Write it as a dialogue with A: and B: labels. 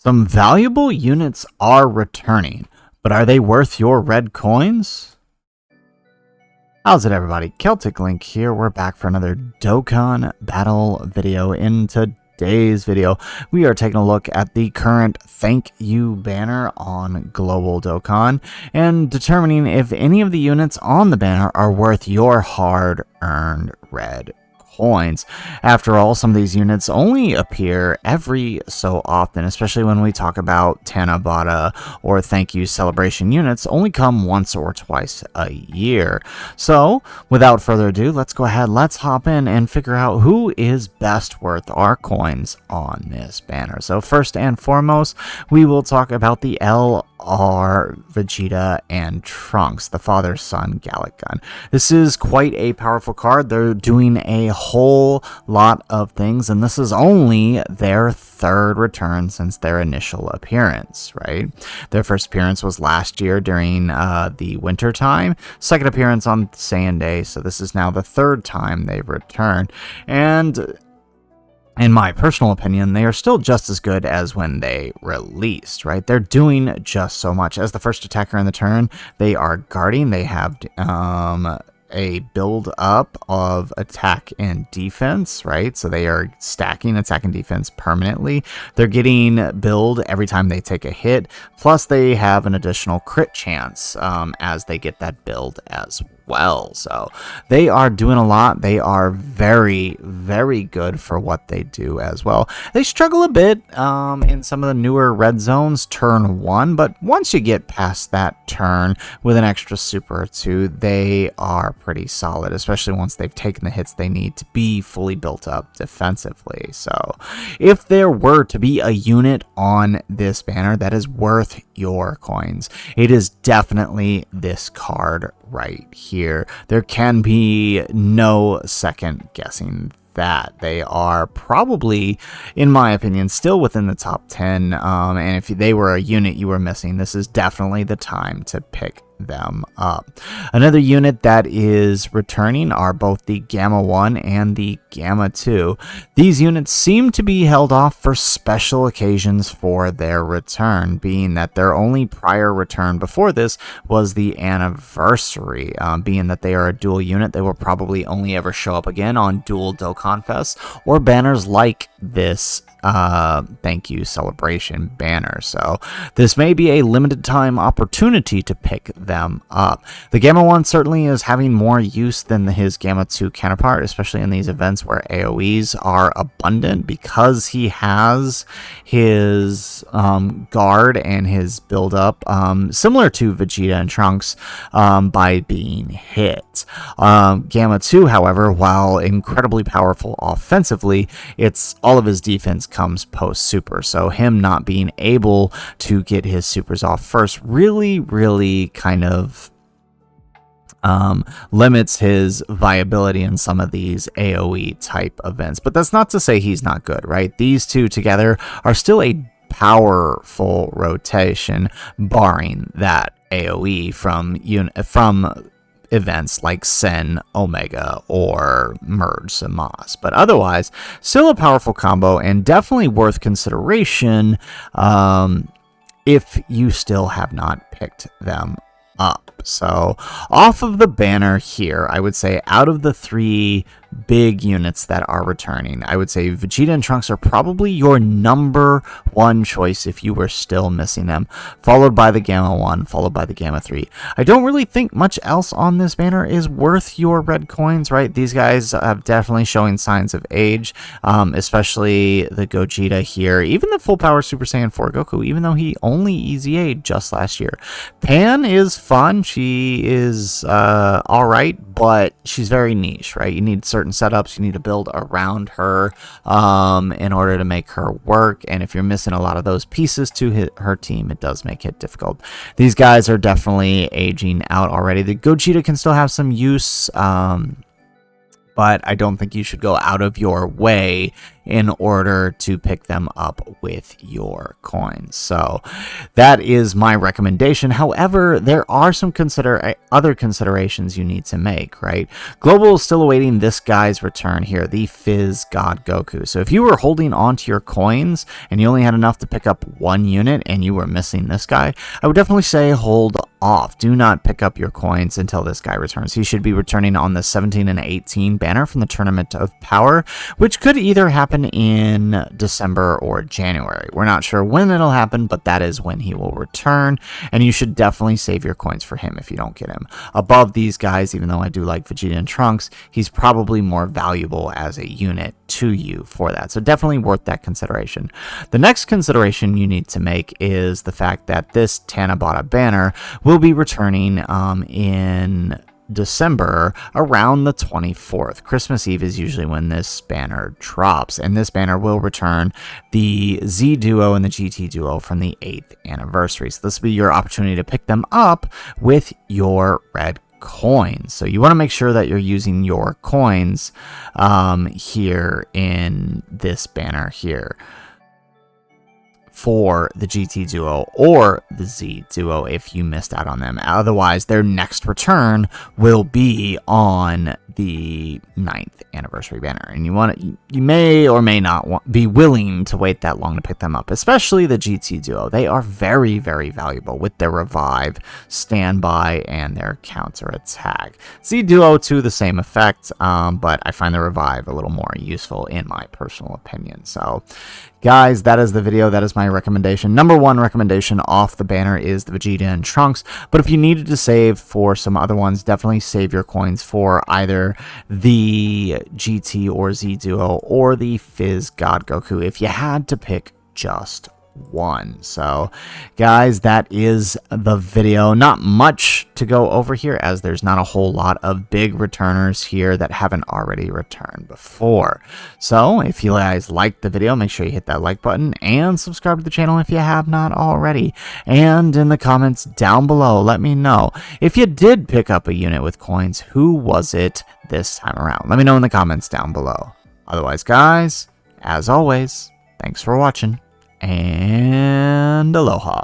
A: Some valuable units are returning, but are they worth your red coins? How's it, everybody? Celtic Link here. We're back for another Dokkan battle video. In today's video, we are taking a look at the current thank you banner on Global Dokkan and determining if any of the units on the banner are worth your hard-earned red coins. After all, some of these units only appear every so often, especially when we talk about Tanabata or thank you celebration units only come once or twice a year. So without further ado, let's go ahead, let's hop in and figure out who is best worth our coins on this banner. So first and foremost, we will talk about the LR Vegeta and Trunks, the father-son Gallic gun. This is quite a powerful card. They're doing a whole lot of things, and this is only their third return since their initial appearance, right? Their first appearance was last year during the winter time, second appearance on Saiyan Day, so this is now the third time they've returned. And in my personal opinion, they are still just as good as when they released, right? They're doing just so much. As the first attacker in the turn, they are guarding. They have a build up of attack and defense, right? So they are stacking attack and defense permanently. They're getting build every time they take a hit. Plus they have an additional crit chance as they get that build as well. So they are doing a lot. They are very, very good for what they do as well. They struggle a bit in some of the newer red zones turn 1, but once you get past that turn with an extra super or two, they are pretty solid, especially once they've taken the hits they need to be fully built up defensively. So if there were to be a unit on this banner that is worth your coins, it is definitely this card right here. There can be no second guessing that. They are probably, in my opinion, still within the top 10, and if they were a unit you were missing, this is definitely the time to pick them up. Another unit that is returning are both the Gamma 1 and the Gamma 2. These units seem to be held off for special occasions for their return, being that their only prior return before this was the anniversary. Being that they are a dual unit, they will probably only ever show up again on dual Dokkan Fest or banners like this thank you celebration banner. So this may be a limited time opportunity to pick them up. The Gamma 1 certainly is having more use than his Gamma 2 counterpart, especially in these events where AoEs are abundant, because he has his guard and his build up similar to Vegeta and Trunks by being hit. Gamma 2, however, while incredibly powerful offensively, it's all of his defense comes post super, so him not being able to get his supers off first really kind of limits his viability in some of these AoE type events. But that's not to say he's not good, right? These two together are still a powerful rotation, barring that AoE from events like Sen, Omega, or Merge Samas. But otherwise, still a powerful combo and definitely worth consideration if you still have not picked them up. So off of the banner here, I would say out of the three big units that are returning, I would say Vegeta and Trunks are probably your number one choice if you were still missing them, followed by the Gamma 1, followed by the Gamma 3. I don't really think much else on this banner is worth your red coins, right? These guys have definitely showing signs of age, especially the Gogeta here, even the full power Super Saiyan 4 Goku, even though he only EZA'd just last year. Pan is fun. She is alright, but she's very niche, right? You need certain setups, you need to build around her in order to make her work, and if you're missing a lot of those pieces to her team, it does make it difficult. These guys are definitely aging out already. The Gogeta can still have some use, but I don't think you should go out of your way in order to pick them up with your coins. So that is my recommendation. However, there are some other considerations you need to make, right? Global is still awaiting this guy's return here, the Fizz God Goku. So if you were holding on to your coins and you only had enough to pick up one unit and you were missing this guy, I would definitely say hold off. Do not pick up your coins until this guy returns. He should be returning on the 17 and 18 banner from the Tournament of Power, which could either happen in December or January. We're not sure when it'll happen, but that is when he will return, and you should definitely save your coins for him if you don't get him. Above these guys, even though I do like Vegeta and Trunks, he's probably more valuable as a unit to you for that. So definitely worth that consideration. The next consideration you need to make is the fact that this Tanabata banner will be returning in December around the 24th. Christmas Eve is usually when this banner drops, and this banner will return the Z Duo and the GT Duo from the 8th anniversary. So this will be your opportunity to pick them up with your red coins. So you want to make sure that you're using your coins here in this banner here for the GT Duo or the Z Duo if you missed out on them. Otherwise, their next return will be on the 9th anniversary banner, and you may or may not be willing to wait that long to pick them up, especially the GT Duo. They are very, very valuable with their revive, standby, and their counter attack. Z Duo to the same effect, but I find the revive a little more useful in my personal opinion. So guys, that is the video. That is my recommendation. Number one recommendation off the banner is the Vegeta and Trunks, but if you needed to save for some other ones, definitely save your coins for either the GT or Z Duo or the Fizz God Goku if you had to pick just one. So guys, that is the video. Not much to go over here as there's not a whole lot of big returners here that haven't already returned before. So if you guys liked the video, make sure you hit that like button and subscribe to the channel if you have not already. And in the comments down below, let me know if you did pick up a unit with coins, who was it this time around? Let me know in the comments down below. Otherwise, guys, as always, thanks for watching, and aloha.